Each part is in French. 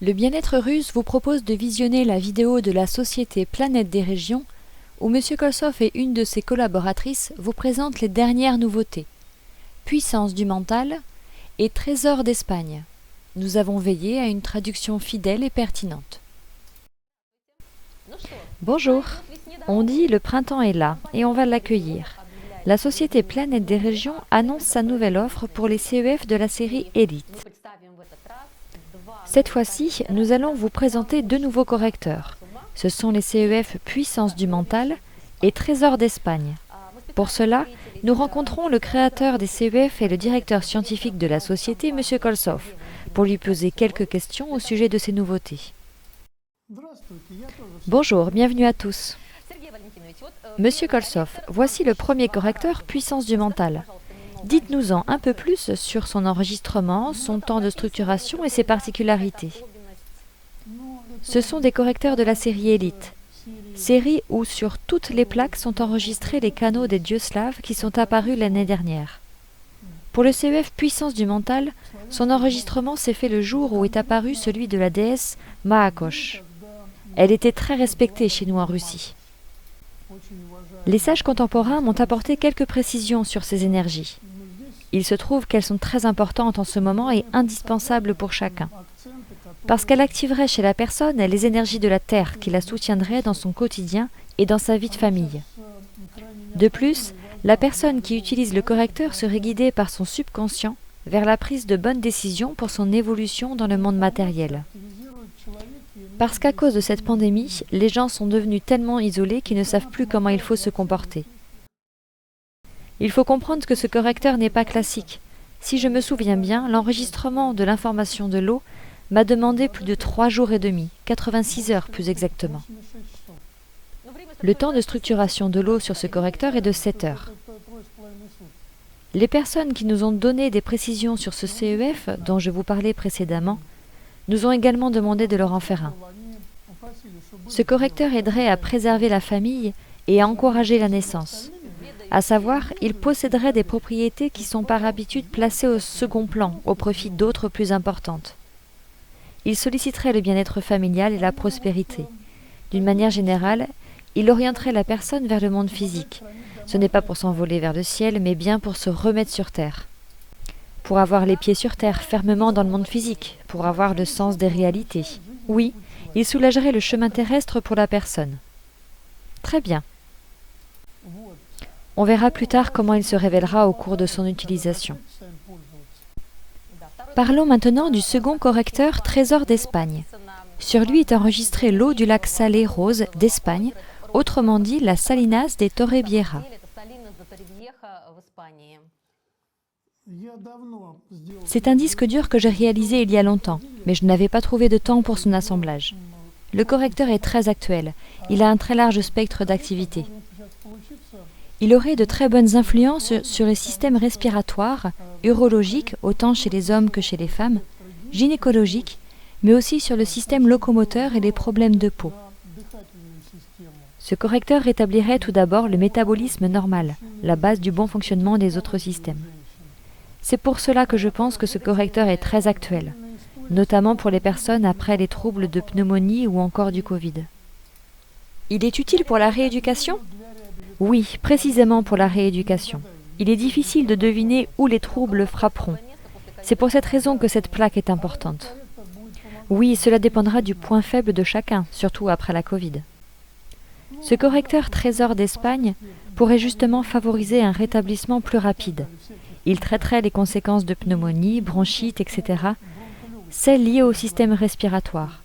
Le bien-être russe vous propose de visionner la vidéo de la société Planète des Régions où M. Kolsov et une de ses collaboratrices vous présentent les dernières nouveautés. Puissance du mental et Trésor d'Espagne. Nous avons veillé à une traduction fidèle et pertinente. Bonjour, on dit le printemps est là et on va l'accueillir. La société Planète des Régions annonce sa nouvelle offre pour les CEF de la série Élite. Cette fois-ci, nous allons vous présenter deux nouveaux correcteurs. Ce sont les CEF Puissance du mental et Trésor d'Espagne. Pour cela, nous rencontrons le créateur des CEF et le directeur scientifique de la société, M. Kolsov, pour lui poser quelques questions au sujet de ces nouveautés. Bonjour, bienvenue à tous. Monsieur Kolsov, voici le premier correcteur Puissance du mental. Dites-nous-en un peu plus sur son enregistrement, son temps de structuration et ses particularités. Ce sont des correcteurs de la série Élite, série où sur toutes les plaques sont enregistrés les canaux des dieux slaves qui sont apparus l'année dernière. Pour le CEF Puissance du mental, son enregistrement s'est fait le jour où est apparu celui de la déesse Mahakosh. Elle était très respectée chez nous en Russie. Les sages contemporains m'ont apporté quelques précisions sur ces énergies. Il se trouve qu'elles sont très importantes en ce moment et indispensables pour chacun. Parce qu'elles activeraient chez la personne les énergies de la Terre qui la soutiendraient dans son quotidien et dans sa vie de famille. De plus, la personne qui utilise le correcteur serait guidée par son subconscient vers la prise de bonnes décisions pour son évolution dans le monde matériel. Parce qu'à cause de cette pandémie, les gens sont devenus tellement isolés qu'ils ne savent plus comment il faut se comporter. Il faut comprendre que ce correcteur n'est pas classique. Si je me souviens bien, l'enregistrement de l'information de l'eau m'a demandé plus de 3 jours et demi, 86 heures plus exactement. Le temps de structuration de l'eau sur ce correcteur est de 7 heures. Les personnes qui nous ont donné des précisions sur ce CEF, dont je vous parlais précédemment, nous ont également demandé de leur en faire un. Ce correcteur aiderait à préserver la famille et à encourager la naissance. À savoir, il posséderait des propriétés qui sont par habitude placées au second plan, au profit d'autres plus importantes. Il solliciterait le bien-être familial et la prospérité. D'une manière générale, il orienterait la personne vers le monde physique. Ce n'est pas pour s'envoler vers le ciel, mais bien pour se remettre sur terre. Pour avoir les pieds sur terre fermement dans le monde physique, pour avoir le sens des réalités. Oui, il soulagerait le chemin terrestre pour la personne. Très bien. On verra plus tard comment il se révélera au cours de son utilisation. Parlons maintenant du second correcteur Trésor d'Espagne. Sur lui est enregistrée l'eau du lac salé rose d'Espagne, autrement dit la Salinas de Torrevieja. C'est un disque dur que j'ai réalisé il y a longtemps, mais je n'avais pas trouvé de temps pour son assemblage. Le correcteur est très actuel, il a un très large spectre d'activité. Il aurait de très bonnes influences sur les systèmes respiratoires, urologiques, autant chez les hommes que chez les femmes, gynécologiques, mais aussi sur le système locomoteur et les problèmes de peau. Ce correcteur rétablirait tout d'abord le métabolisme normal, la base du bon fonctionnement des autres systèmes. C'est pour cela que je pense que ce correcteur est très actuel, notamment pour les personnes après les troubles de pneumonie ou encore du Covid. Il est utile pour la rééducation ? Oui, précisément pour la rééducation. Il est difficile de deviner où les troubles frapperont. C'est pour cette raison que cette plaque est importante. Oui, cela dépendra du point faible de chacun, surtout après la Covid. Ce correcteur Trésor d'Espagne pourrait justement favoriser un rétablissement plus rapide. Il traiterait les conséquences de pneumonie, bronchite, etc., celles liées au système respiratoire.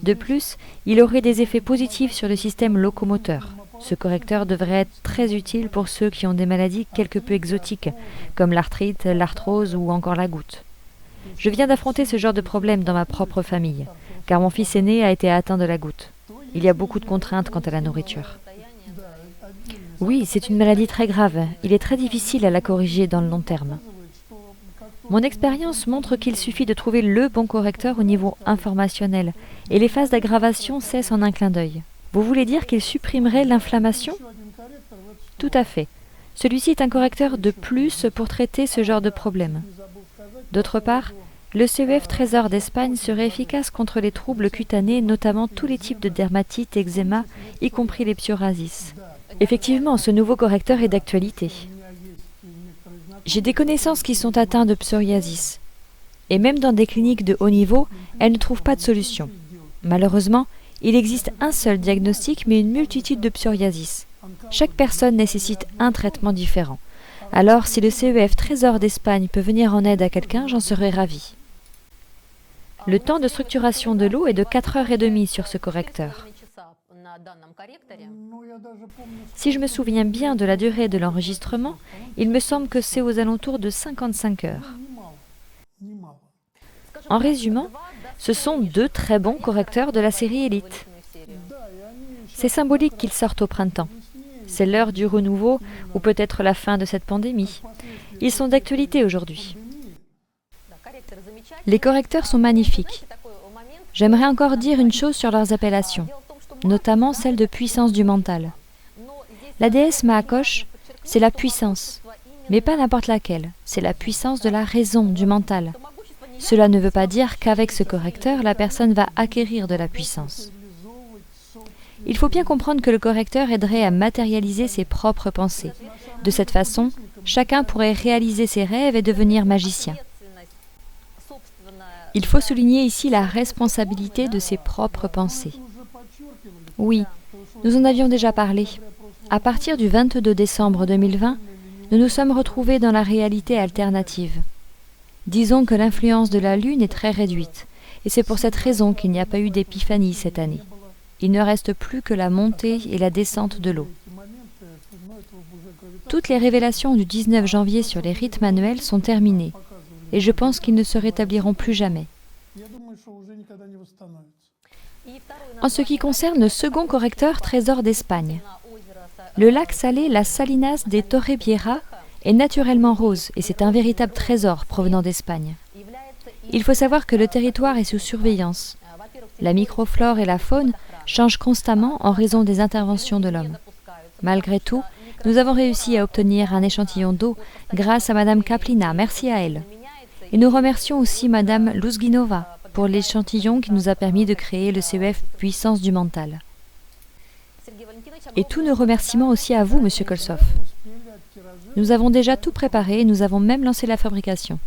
De plus, il aurait des effets positifs sur le système locomoteur. Ce correcteur devrait être très utile pour ceux qui ont des maladies quelque peu exotiques, comme l'arthrite, l'arthrose ou encore la goutte. Je viens d'affronter ce genre de problème dans ma propre famille, car mon fils aîné a été atteint de la goutte. Il y a beaucoup de contraintes quant à la nourriture. Oui, c'est une maladie très grave. Il est très difficile à la corriger dans le long terme. Mon expérience montre qu'il suffit de trouver le bon correcteur au niveau informationnel, et les phases d'aggravation cessent en un clin d'œil. Vous voulez dire qu'il supprimerait l'inflammation ? Tout à fait. Celui-ci est un correcteur de plus pour traiter ce genre de problème. D'autre part, Le CEF Trésor d'Espagne serait efficace contre les troubles cutanés, notamment tous les types de dermatite, eczéma, y compris les psoriasis. Effectivement, ce nouveau correcteur est d'actualité. J'ai des connaissances qui sont atteintes de psoriasis. Et même dans des cliniques de haut niveau, elles ne trouvent pas de solution. Malheureusement, il existe un seul diagnostic, mais une multitude de psoriasis. Chaque personne nécessite un traitement différent. Alors, si le CEF Trésor d'Espagne peut venir en aide à quelqu'un, j'en serais ravie. Le temps de structuration de l'eau est de 4h30 sur ce correcteur. Si je me souviens bien de la durée de l'enregistrement, il me semble que c'est aux alentours de 55 heures. En résumant, ce sont 2 très bons correcteurs de la série Elite. C'est symbolique qu'ils sortent au printemps. C'est l'heure du renouveau ou peut-être la fin de cette pandémie. Ils sont d'actualité aujourd'hui. Les correcteurs sont magnifiques. J'aimerais encore dire une chose sur leurs appellations, notamment celle de puissance du mental. La déesse Maakosh, c'est la puissance, mais pas n'importe laquelle, c'est la puissance de la raison, du mental. Cela ne veut pas dire qu'avec ce correcteur, la personne va acquérir de la puissance. Il faut bien comprendre que le correcteur aiderait à matérialiser ses propres pensées. De cette façon, chacun pourrait réaliser ses rêves et devenir magicien. Il faut souligner ici la responsabilité de ses propres pensées. Oui, nous en avions déjà parlé. À partir du 22 décembre 2020, nous nous sommes retrouvés dans la réalité alternative. Disons que l'influence de la Lune est très réduite, et c'est pour cette raison qu'il n'y a pas eu d'épiphanie cette année. Il ne reste plus que la montée et la descente de l'eau. Toutes les révélations du 19 janvier sur les rites manuels sont terminées, et je pense qu'ils ne se rétabliront plus jamais. En ce qui concerne le second correcteur Trésor d'Espagne, le lac salé, la Salinas de Torrevieja, est naturellement rose et c'est un véritable trésor provenant d'Espagne. Il faut savoir que le territoire est sous surveillance. La microflore et la faune changent constamment en raison des interventions de l'homme. Malgré tout, nous avons réussi à obtenir un échantillon d'eau grâce à Madame Kaplina, merci à elle. Et nous remercions aussi Madame Luzginova pour l'échantillon qui nous a permis de créer le CEF Puissance du mental. Et tous nos remerciements aussi à vous, Monsieur Kolsov. Nous avons déjà tout préparé et nous avons même lancé la fabrication.